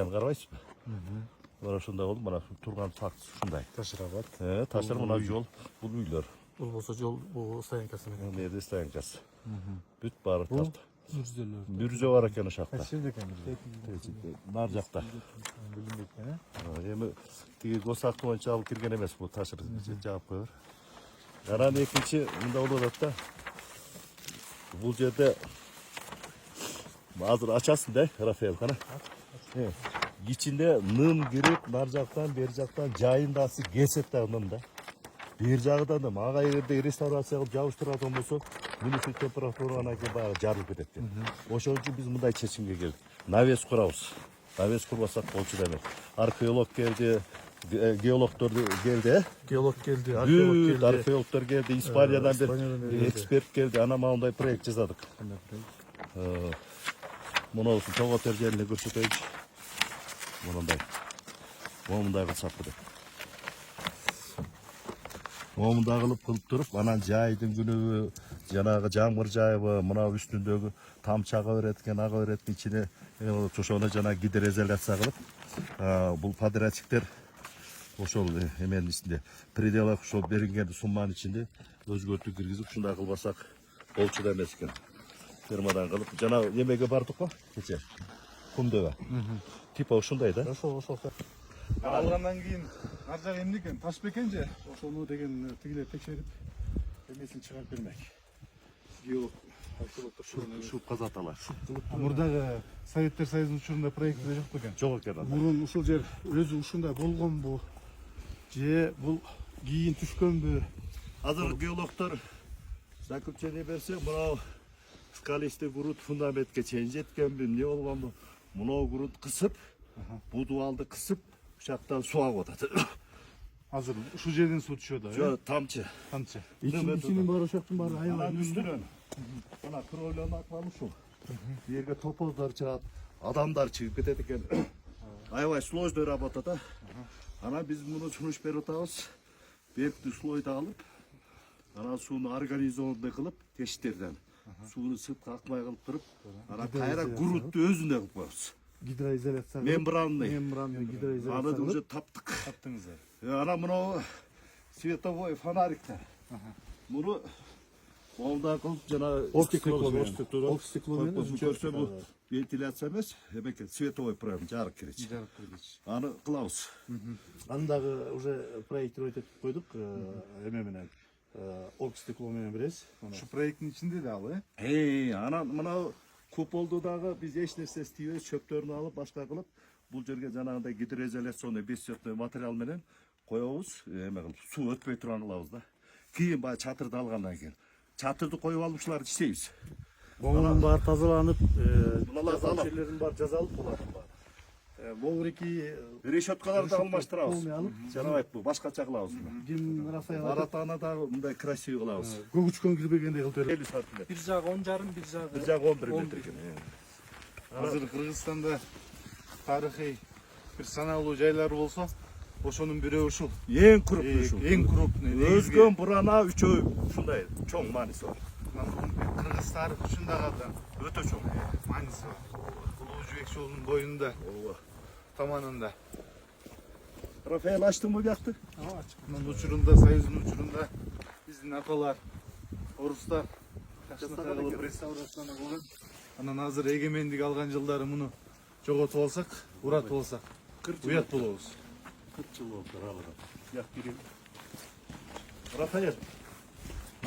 Карабайсызбы? Мына ушундай болду, мына турган факт ушундай. Ташырабат. Ташыр мына жол, бул үйлөр. Бул болсо жол, бул стоянкасы менен. Мээде стоянкасы. Бүт баары тарт. Мүрзөлөр. Мүрзө бар экен ошакта. Кайсы жерде экен? Нар жакта. Билинбейт экен, Эми тиги госакты боюнча алып кирген эмес бул ташыр. Жаап койбор. Анан экинчи мында болуп атат да. Бул жерде азыр ачасың да, Рафаэл кана. İçinde nım girip nar жактан, бер жактан жайындасы кесет да ным да. Бер жагыдан да мага эгерде реставрация кылып жабыштыратын болсо, минусный температураны ке баары жарылып кетет. Ошон үчүн биз мындай чечимге келдик. Навес курабыз. Навес курбасак болчу да эмес. Археолог келди, геологдор келди, Геолог келди, археолог келди. Археологдор келди, Испаниядан бир эксперт келди. Ана мындай проект жасадык. Муну Тоғотер жерине көрсөтөйүнчү. Мындай кылсак деп. Мындай кылып туруп, анан жайдын күнүбү, жанагы жамгыр жайыбы, мына үстүндөгү тамчы ага берет экен, ага береттин ичине ошону жана гидроизоляция кылып, бул подрядчиктер ошол эменин ичинде, пределах ошол берилген сумманын ичинде өзгөртүү киргизип, ушундай кылбасак болчу да эмес экен. Фермадан кылып, жана эмеге бардык го, кече. Кумдөбө. Типа ушундай да. Ошол. Алгандан кийин ар жак эмне экен? Таш бекен же? Ошону деген тигилер текшерип, эмесин чыгарып бермек. Геолог, археологдор Шуп казаталар. Мурдагы Советтер Союзунун учурунда проектиде жок бекен. Жок экен. Мурун ушул жер өзү ушундай болгонбу? Же бул кийин түшкөнбү? Азыр геологдор заключение берсе, мына скалистый грунт фундаментке чейин жеткенби, эмне болгонбу? Мына грунт кысып, бу дубалды кысып, ушактан суу агып атат. Азыр ушул жерден суу түшөт да? Жок, тамчы. Тамчы. Ичинин баары ошоктун баары аябай. Анан үстүнөн. Мына кровлянын акмалы ушул. Бу жерге топоздар чыгат, адамдар чыгып кетет экен. Аябай сложный работа да. Анан биз муну сунуш берип атабыз. Бетти слойду алып, анан сууну организованный кылып, тештерден. Сууну сыртка акмай кылып туруп, анан кайра грунтту өзүнө кылып коебуз. Гидроизоляция. Мембранный гидроизоляция. Аны уже таптык. Таптыңыздар. Анан мына световой фонариктер. Муну молда кылып жана Оптикло көрсө бул вентиляция эмес, эмеке световой прям жарык киречи. Аны кылабыз. Андагы уже проектировать этип койдук, эме менен. Оптикло менен беребиз. Ушу проекттин ичинде да ал, Анан мына куполду дагы биз эч нерсе истебейбиз, чөптөрүн алып, башка кылып, бул жерге жанагындай гидроизоляционный бесцветный материал менен коебуз, эме кылып, суу өтпөй турган кылабыз да. Кийин баягы чатырды алгандан кийин чатырды коюп алып ушуларды иштейбиз. Могунун баары тазаланып, Муналарды жерлердин баары жазалып, булардын баары. Могуреки решеткаларды алмаштырабыз. Жанабайт бул башкача кылабыз. Ким Рафаэл Аратаны дагы мындай красивый кылабыз. көгүчкөн кирбегендей кылып берип. 50 сантиметр. Bir жағы 10 жарым, bir жағы... Bir жагы 11 метр экен. Азыр Кыргызстанда тарыхый бир саналуу жайлар болсо, ошонун бирөө ушул. Эң крупный ушул. Эң крупный. Өзгөн бурана үчөө ушундай чоң мааниси бар. Кыргыз тарыхы ушундагы да өтө чоң мааниси бар. Улуу Жибек жолунун боюнда, таманында. Рафаэл ачтыңбы буякты? Ачкынын учурунда, Союздун учурунда биздин аталар, орустар жакшынакай кылып реставрация кылган. Анан азыр эгемендик алган жылдары муну жоготуп алсак, уратып алсак, уят болобуз. 40 жыл болду аралыгы. Буяк кирим. Рафаэл.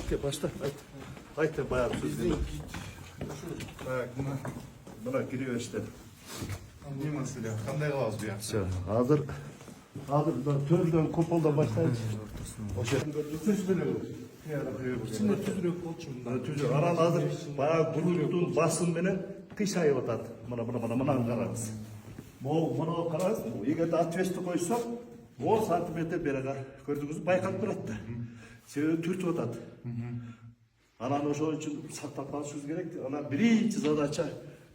Ке башта айт баягы сөздү. Так, Мына кире беришти. эмне маселе? Кандай кылабыз буяк? Азыр төрдөн куполдон баштайбыз. Ошо түз белеби. Ичинде түзүрөөк болчу мында. Анан азыр баягы грунттун басым менен кыйшайып атат. Мына караңыз. Мына караңыз. Эгерде отвесті койсок, 10 сантиметр берега көрдүңүзбү? Байкалып турат да. Себеби түртүп атат. Анан ошол үчүн сактап калышыбыз керек. Анан биринчи задача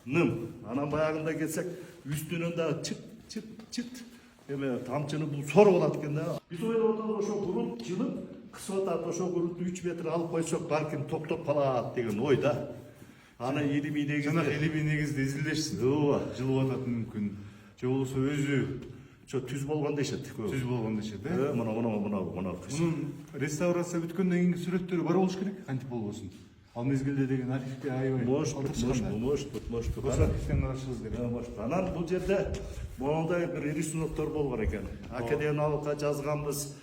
ным. Анан баягында келсек, үстүнөн да чыт эме тамчыны бул соруп алат экен да. Биз ойлоп атабыз ошо грунт жылып, кысып атат, ошо грунтту 3 метр алып койсок, балким топтоп калат деген ойда. Аны илимий негизде. Жана илимий негизде изилдешсин. Ооба, жылып атат мүмкүн. же болбосо өзү түз болгон дешет. түз болгон дешет, Мына Мунун реставрация бүткөндөн кийинки сүрөттөрү бар болуш керек, кантип болбосун. Ал мезгилде деген архивге аябай Может быть. Ошол архивден карашыбыз керек. Анан бул жерде мондай бир рисуноктор болгон экен. Академиялыкка жазганбыз,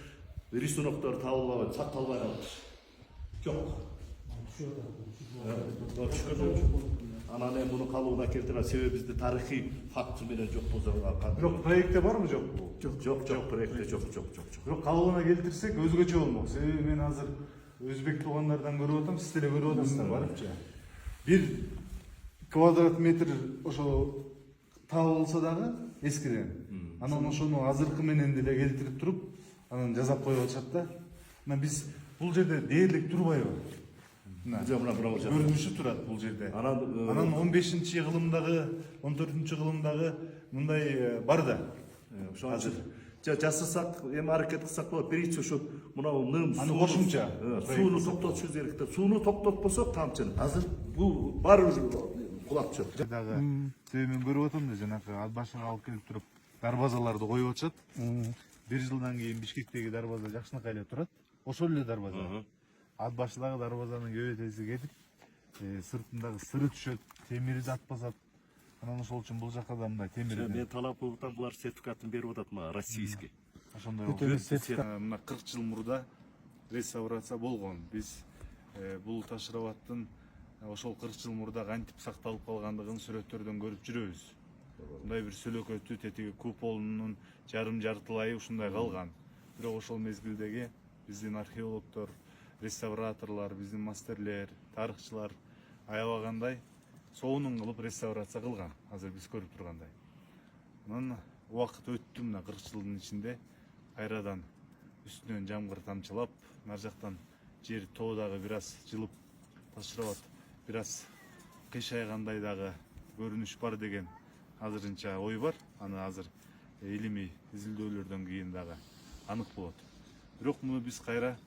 рисуноктор табылбай, сакталбай калыптыр. Жок. Анан эми муну калыбына келтирем, себеби бизде тарыхый факт менен жок болсо. Бирок проектте барбы, жокпу? Жок, проектте жок. Бирок калыбына келтирсек өзгөчө болмок. Себеби мен азыр өзбек туугандардан көрүп атам, сиз деле көрүп атасыздар, барча. 1 квадрат метр ошо табылса дагы эскиден. Анан ошону азыркы менен деле келтирип туруп, анан жасап коюп атышат да. Мына биз бул жерде дээрлик турбайбы? Көрүнүшү турат бул жерде. Анан 15-кылымдагы, 14-кылымдагы мындай бар да. Азыр жасасак, эми аракет кылсак болот. Биринчи ушу мынау ным аны кошумча сууну токтотушубуз керек да. Сууну токтотпосок тамчыны. Азыр бул бар кулап чыгат. Себеби мен көрүп атам да, жанакы ат башына алып келип туруп дарбазаларды коюп атышат. 1 жылдан кийин Бишкектеги дарбаза жакшынакай эле турат. Ошол эле дарбаза. Ат башындагы дарбазанын көбөйтөсү кетип, сыртындагы сыры түшөт, темири атпасат. Анан ошол үчүн бул жакка да мындай темир. Мен талапыбыздан булар сертификатын берип атат мага, российский. Ошондой мына 40 жыл мурда реставрация болгон. Биз бул ташырабаттын ошол 40 жыл мурда кантип сакталып калгандыгын сүрөттөрдөн көрүп жүрөбүз. Мындай бир сөлөкөтү тетиги куполунун жарым жартылайы ушундай калган. Бирок ошол мезгилдеги биздин археологдор, реставраторлор, биздин мастерлер, тарыхчылар аябагандай соонун кылып реставрация кылган. Азыр биз көрүп тургандай. Анан убакыт өттү, мына 40 жылдын ичинде кайрадан үстүнөн жамгыр тамчылап, нар жактан жер тоо дагы бир аз жылып, ташырабат бир аз кыйшайгандай дагы көрүнүш бар деген азырынча ой бар. Аны азыр илимий изилдөөлөрдөн кийин дагы анык болот. Бирок муну биз кайра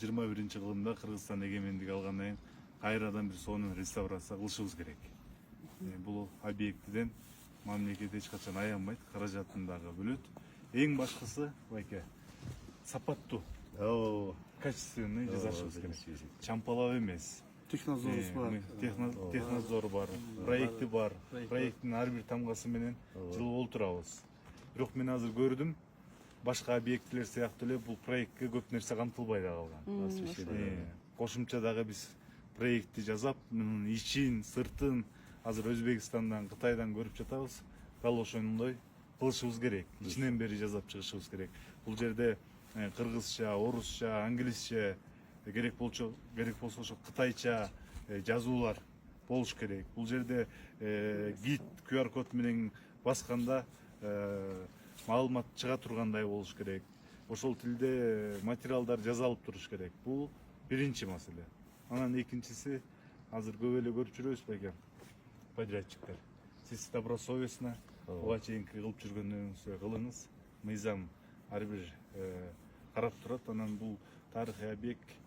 21-кылымда Кыргызстан эгемендик алгандан кийин кайрадан бир сонун реставрация кылышыбыз керек. Бул объектиден мамлекет эч качан аянбайт, каражатын дагы бөлөт. Эң башкысы байке сапаттуу, качественный жасашыбыз керек. Чампалап эмес. Технадзорубуз бар. Технадзор бар, проекти бар. Проекттин ар бир тамгасы менен жылып олтурабыз. Бирок мен азыр көрдүм, башка объектилер сыяктуу эле бул проектке көп нерсе камтылбай да калган. Кошумча дагы биз проектти жасап, мунун ичин, сыртын азыр Өзбекстандан, Кытайдан көрүп жатабыз. Дал ошондой кылышыбыз керек. Ичинен бери жасап чыгышыбыз керек. Бул жерде кыргызча, орусча, англисче, керек болсо ошо кытайча жазуулар болуш керек. Бул жерде гид QR код менен басканда маалымат чыга тургандай болуш керек. Ошол тилде материалдар жазалып туруш керек. Бул биринчи маселе. Анан экинчиси, азыр көп эле көрүп жүрөбүз байке подрядчиктер. Сиз добросовестно буга чейинки кылып жүргөнүңүздү кылыңыз. Мыйзам ар бир карап турат. Анан бул тарыхый объект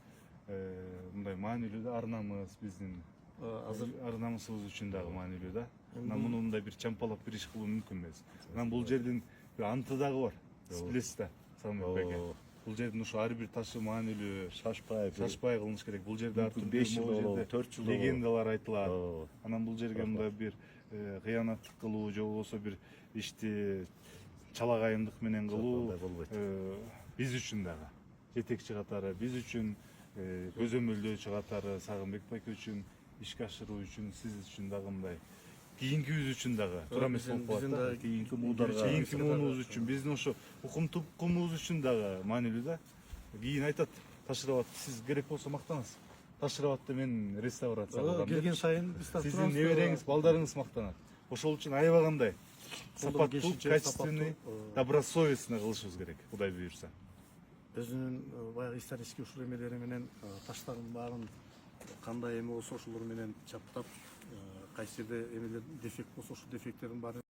мындай маанилүү да, ар намыс биздин ар намысыбыз үчүн дагы маанилүү да. Анан муну мындай бир чампалап бир иш кылуу мүмкүн эмес. Анан бул жердин бир анты дагы бар. Сиз билесиз да, Салмек байке. Бул жердин ушу ар бир ташы маанилүү, шашпай кылыныш керек. Бул жерде ар турдуу 5 жыл болобу, 4 жыл легендалар айтылат. Анан бул жерге мындай бир кыянаттык кылуу же болбосо бир ишти чалагайымдык менен кылуу биз үчүн дагы жетекчи катары, биз үчүн көзөмөлдөөчү катары, Сагынбек байке үчүн, ишке ашыруу үчүн, сиз үчүн дагы мындай кийинкибиз үчүн дагы туура эмес болуп калат да. Кийинки муунубуз үчүн, биздин ошо укум тукумубуз үчүн дагы маанилүү да. Кийин айтат, Ташырабат сиз керек болсо мактанасыз. Ташырабатты мен реставрация кылдым. Келген сайын биз сиздин небереңиз, балдарыңыз мактанат. Ошол үчүн аябагандай сапаттуу, качественный, добросовестный кылышыбыз керек, Кудай буйрса. Өзүнүн баягы исторический ушул эмелери менен таштардын баарын кандай эме болсо ошолор менен чаптап, кайсы жерде эмелер дефект болсо ошол дефекттердин баарын